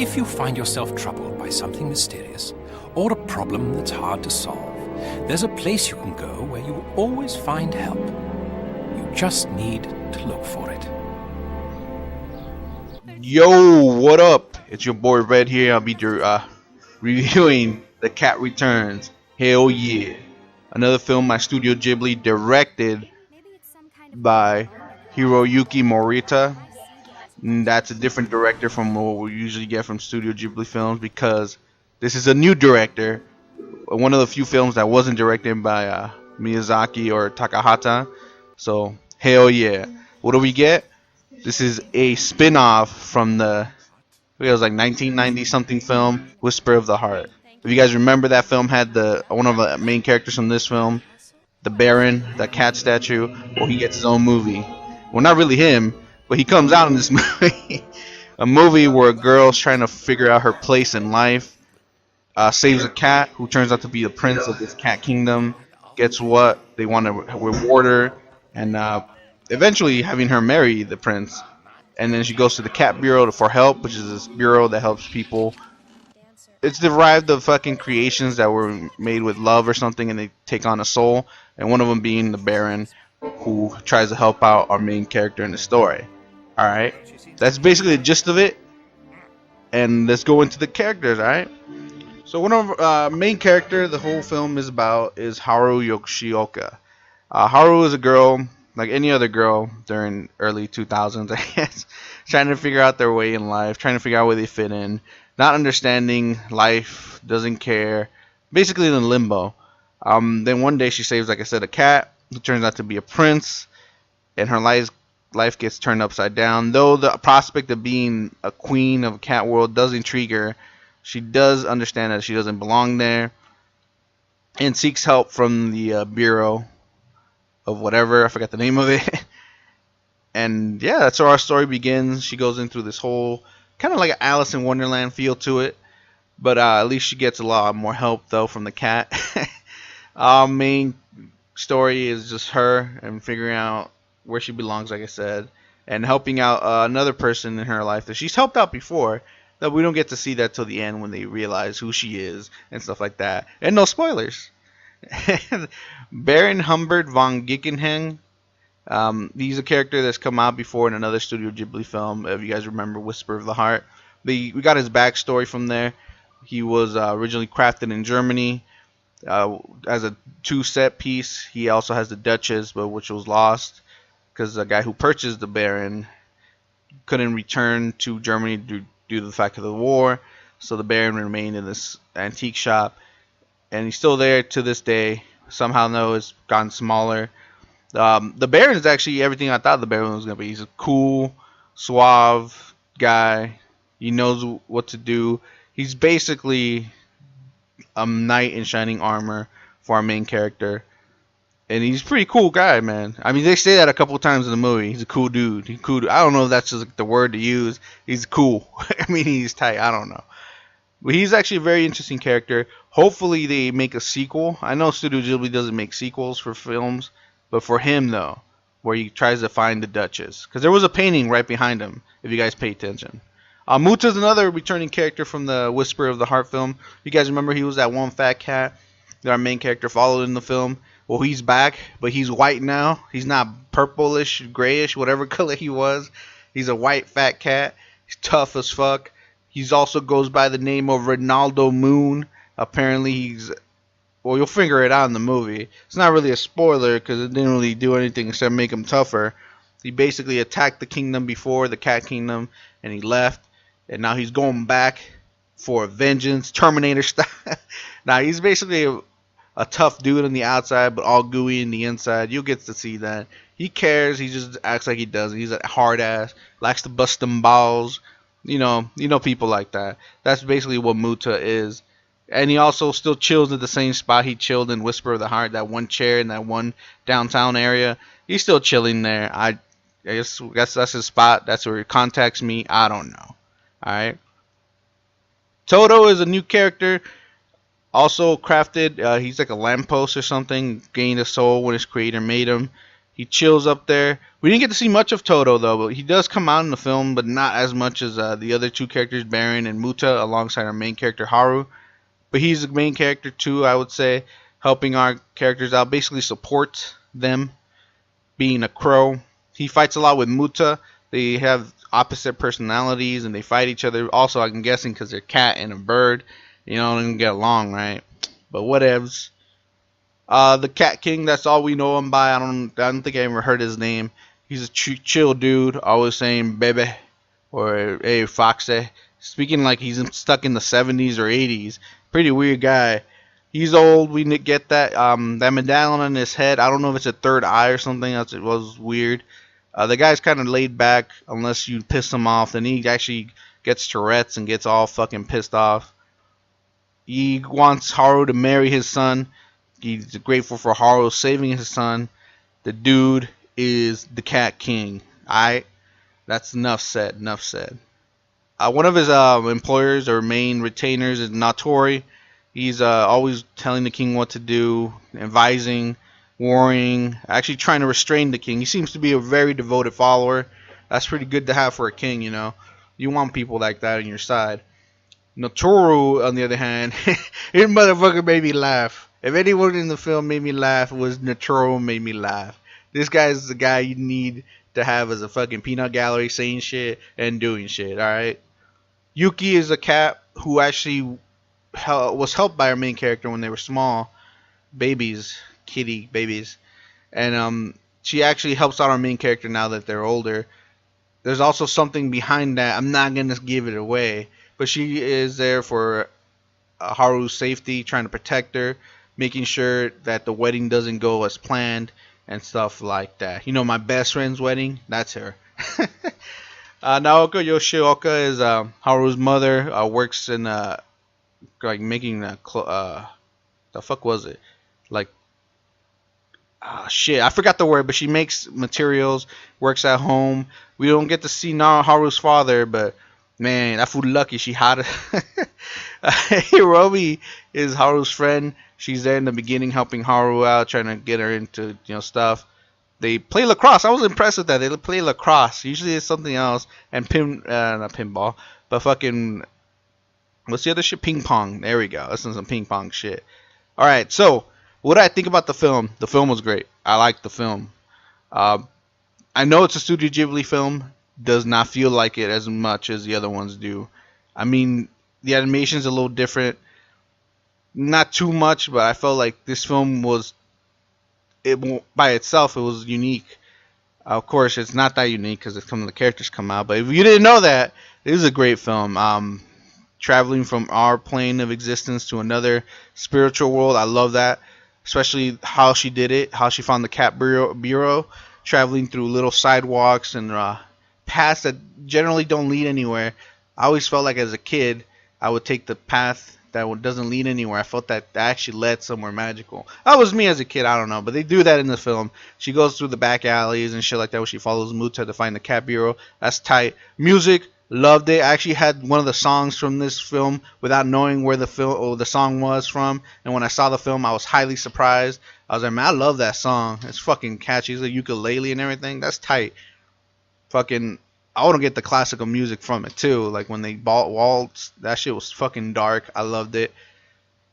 If you find yourself troubled by something mysterious or a problem that's hard to solve, there's a place you can go where you will always find help. You just need to look for it. Yo, what up? It's your boy Red here. I'll be reviewing The Cat Returns. Hell yeah. Another film by Studio Ghibli, directed by Hiroyuki Morita. And that's a different director from what we usually get from Studio Ghibli films, because this is a new director. One of the few films that wasn't directed by Miyazaki or Takahata. So, hell yeah. What do we get? This is a spin-off from it was like 1990 something film, Whisper of the Heart. If you guys remember, that film had one of the main characters from this film, the Baron, the cat statue. Well, he gets his own movie. Well, not really him, but he comes out in this movie. A movie where a girl's trying to figure out her place in life, saves a cat who turns out to be the prince of this cat kingdom, gets what they want to reward her, and eventually having her marry the prince. And then she goes to the Cat Bureau for help, which is this bureau that helps people. It's derived of fucking creations that were made with love or something, and they take on a soul. And one of them being the Baron, who tries to help out our main character in the story. Alright, that's basically the gist of it. And let's go into the characters, alright? So one of our main character the whole film is about is Haru Yoshioka. Haru is a girl, like any other girl during early 2000s, I guess, trying to figure out their way in life, trying to figure out where they fit in, not understanding life, doesn't care, basically in limbo. Then one day she saves, like I said, a cat who turns out to be a prince, and her life gets turned upside down. Though the prospect of being a queen of a cat world does intrigue her, she does understand that she doesn't belong there, and seeks help from the Bureau of whatever, I forgot the name of it. And yeah, that's how our story begins. She goes in through this whole kind of like an Alice in Wonderland feel to it, but at least she gets a lot more help though from the cat. Main story is just her and figuring out where she belongs, like I said, and helping out another person in her life that she's helped out before, that we don't get to see that till the end when they realize who she is and stuff like that. And no spoilers. Baron Humbert von Gickenhang. He's a character that's come out before in another Studio Ghibli film. If you guys remember Whisper of the Heart, we got his backstory from there. He was originally crafted in Germany as a 2-set piece. He also has the Duchess, but which was lost because the guy who purchased the Baron couldn't return to Germany due to the fact of the war. So the Baron remained in this antique shop, and he's still there to this day. Somehow, though, it's gotten smaller. The Baron is actually everything I thought the Baron was going to be. He's a cool, suave guy. He knows what to do. He's basically a knight in shining armor for our main character. And he's a pretty cool guy, man. I mean, they say that a couple of times in the movie. He's a cool dude. I don't know if that's just the word to use. He's cool. I mean, he's tight. I don't know. But he's actually a very interesting character. Hopefully they make a sequel. I know Studio Ghibli doesn't make sequels for films, but for him, though, where he tries to find the Duchess. Because there was a painting right behind him, if you guys pay attention. Muta's another returning character from the Whisper of the Heart film. You guys remember he was that one fat cat that our main character followed in the film? Well, he's back, but he's white now. He's not purplish, grayish, whatever color he was. He's a white fat cat. He's tough as fuck. He's also goes by the name of Ronaldo Moon. Apparently well, you'll figure it out in the movie. It's not really a spoiler because it didn't really do anything except make him tougher. He basically attacked the kingdom before, the cat kingdom, and he left. And now he's going back for vengeance, Terminator style. Now he's basically a tough dude on the outside, but all gooey in the inside. You'll get to see that. He cares. He just acts like he doesn't. He's a hard ass. Likes to bust them balls. You know people like that. That's basically what Muta is. And he also still chills at the same spot he chilled in Whisper of the Heart, that one chair in that one downtown area. He's still chilling there. I guess that's his spot. That's where he contacts me. I don't know. All right. Toto is a new character, also crafted. He's like a lamppost or something. Gained a soul when his creator made him. He chills up there. We didn't get to see much of Toto though, but he does come out in the film, but not as much as the other two characters, Baron and Muta, alongside our main character Haru. But he's the main character too, I would say, helping our characters out, basically supports them, being a crow. He fights a lot with Muta. They have opposite personalities and they fight each other. Also, I'm guessing because they're cat and a bird, they don't get along, right? But whatevs. The Cat King, that's all we know him by. I don't think I ever heard his name. He's a chill dude, always saying "baby" or "hey foxy," speaking like he's stuck in the 70s or 80s. Pretty weird guy. He's old. We get that. That medallion on his head. I don't know if it's a third eye or something else. It was weird. The guy's kind of laid back unless you piss him off. Then he actually gets Tourette's and gets all fucking pissed off. He wants Haru to marry his son. He's grateful for Haru saving his son. The dude is the Cat King. Alright? That's enough said. Enough said. One of his employers or main retainers is Natori. He's always telling the king what to do, advising, warring, actually trying to restrain the king. He seems to be a very devoted follower. That's pretty good to have for a king, You want people like that on your side. Notoru, on the other hand, his motherfucker made me laugh. If anyone in the film made me laugh, it was Notoru made me laugh. This guy is the guy you need to have as a fucking peanut gallery saying shit and doing shit, alright? Yuki is a cat who actually was helped by our main character when they were small. Babies. Kitty babies. And she actually helps out our main character now that they're older. There's also something behind that. I'm not going to give it away. But she is there for Haru's safety, trying to protect her, making sure that the wedding doesn't go as planned and stuff like that. My best friend's wedding? That's her. Naoka Yoshioka is Haru's mother. Works in like making the fuck was it? Like shit, I forgot the word, but she makes materials, works at home. We don't get to see Haru's father, but man, that fool lucky. She hot. Hiromi is Haru's friend. She's there in the beginning helping Haru out, trying to get her into stuff. They play lacrosse. I was impressed with that. They play lacrosse. Usually it's something else. And not pinball, but fucking, what's the other shit? Ping pong. There we go. This is some ping pong shit. Alright, so, what did I think about the film? The film was great. I liked the film. I know it's a Studio Ghibli film. Does not feel like it as much as the other ones do. I mean, the animation's a little different. Not too much, but I felt like this film was, by itself, it was unique. Of course, it's not that unique because some of the characters come out. But if you didn't know that, it is a great film. Traveling from our plane of existence to another spiritual world, I love that. Especially how she did it, how she found the cat bureau, traveling through little sidewalks and paths that generally don't lead anywhere. I always felt like as a kid, I would take the path that doesn't lead anywhere. I felt that actually led somewhere magical. That was me as a kid, I don't know. But they do that in the film. She goes through the back alleys and shit like that where she follows Muta to find the cat bureau. That's tight. Music, loved it. I actually had one of the songs from this film without knowing where the song was from. And when I saw the film, I was highly surprised. I was like, man, I love that song. It's fucking catchy. It's a ukulele and everything. That's tight. Fucking, I want to get the classical music from it too. Like when they waltz, that shit was fucking dark. I loved it.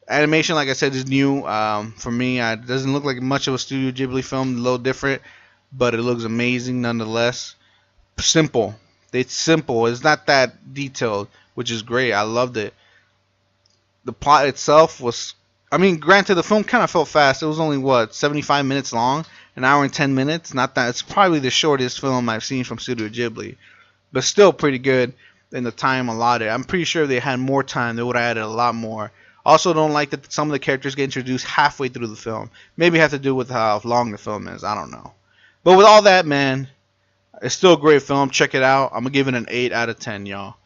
Animation, like I said, is new for me. It doesn't look like much of a Studio Ghibli film. A little different, but it looks amazing nonetheless. Simple. It's simple. It's not that detailed, which is great. I loved it. The plot itself was, I mean, granted, the film kind of felt fast. It was only, 75 minutes long? An hour and 10 minutes? Not that. It's probably the shortest film I've seen from Studio Ghibli. But still pretty good in the time allotted. I'm pretty sure if they had more time, they would have added a lot more. Also don't like that some of the characters get introduced halfway through the film. Maybe have to do with how long the film is. I don't know. But with all that, man, it's still a great film. Check it out. I'm going to give it an 8 out of 10, y'all.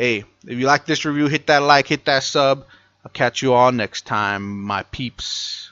Hey, if you like this review, hit that like, hit that sub. I'll catch you all next time, my peeps.